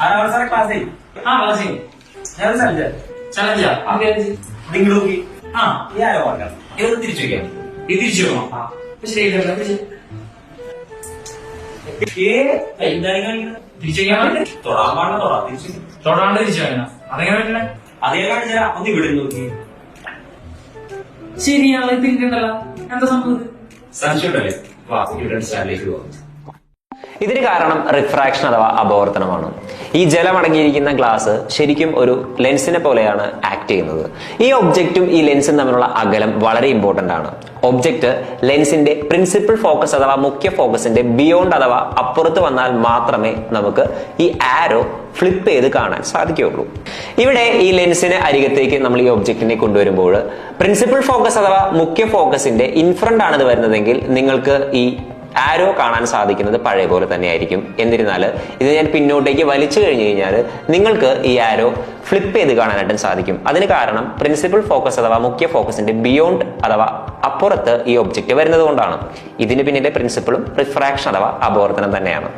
सारा क्लास है। हाँ क्लास है। चैलेंज നിങ്ങളോക്കി ആ ഈ ആരോ വരണം ഇത് തിരിച്ചു വെക്കാം ഇത് തിരിച്ചു വെക്കണം എന്താണ് കാണിക്കുന്നത് തിരിച്ചു വെക്കാൻ പറ്റില്ല തൊടാൻ പാടില്ല തൊടാ തിരിച്ചു തൊടാണ്ട് തിരിച്ചു വെക്കണം അതെങ്ങനെ പറ്റണേ അതേ കാണിച്ചാ ഒന്ന് ഇവിടെ നോക്കി ശരിയാണ് തിരിക്കണ്ടല്ലോ എന്താ സംഭവം സംശയമുണ്ടല്ലേ വാ ഇവിടെ സ്റ്റാൻഡിലേക്ക് പോകാം ഇതിന് കാരണം റിഫ്രാക്ഷൻ അഥവാ അപവർത്തനമാണ്. ഈ ജലമടങ്ങിയിരിക്കുന്ന ഗ്ലാസ് ശരിക്കും ഒരു ലെൻസിനെ പോലെയാണ് ആക്ട് ചെയ്യുന്നത്. ഈ ഒബ്ജക്റ്റും ഈ ലെൻസും തമ്മിലുള്ള അകലം വളരെ ഇമ്പോർട്ടന്റ് ആണ്. ഒബ്ജക്റ്റ് ലെൻസിന്റെ പ്രിൻസിപ്പൽ ഫോക്കസ് അഥവാ മുഖ്യ ഫോക്കസിന്റെ ബിയോണ്ട് അഥവാ അപ്പുറത്ത് വന്നാൽ മാത്രമേ നമുക്ക് ഈ ആരോ ഫ്ലിപ്പ് ചെയ്ത് കാണാൻ സാധിക്കുകയുള്ളൂ. ഇവിടെ ഈ ലെൻസിന് അരികത്തേക്ക് നമ്മൾ ഈ ഒബ്ജക്റ്റിനെ കൊണ്ടുവരുമ്പോൾ പ്രിൻസിപ്പൽ ഫോക്കസ് അഥവാ മുഖ്യ ഫോക്കസിന്റെ ഇൻഫ്രണ്ട് ആണ് ഇത് വരുന്നതെങ്കിൽ നിങ്ങൾക്ക് ഈ ആരോ കാണാൻ സാധിക്കുന്നത് പഴയ പോലെ തന്നെ ആയിരിക്കും. എന്നിരുന്നാൽ ഇത് ഞാൻ പിന്നോട്ടേക്ക് വലിച്ചു കഴിഞ്ഞു കഴിഞ്ഞാൽ നിങ്ങൾക്ക് ഈ ആരോ ഫ്ലിപ്പ് ചെയ്ത് കാണാനായിട്ടും സാധിക്കും. അതിന് കാരണം പ്രിൻസിപ്പൽ ഫോക്കസ് അഥവാ മുഖ്യ ഫോക്കസിന്റെ ബിയോണ്ട് അഥവാ അപ്പുറത്ത് ഈ ഒബ്ജക്റ്റ് വരുന്നത് കൊണ്ടാണ്. ഇതിന് പിന്നിലെ പ്രിൻസിപ്പിളും റിഫ്രാക്ഷൻ അഥവാ അപവർത്തനം തന്നെയാണ്.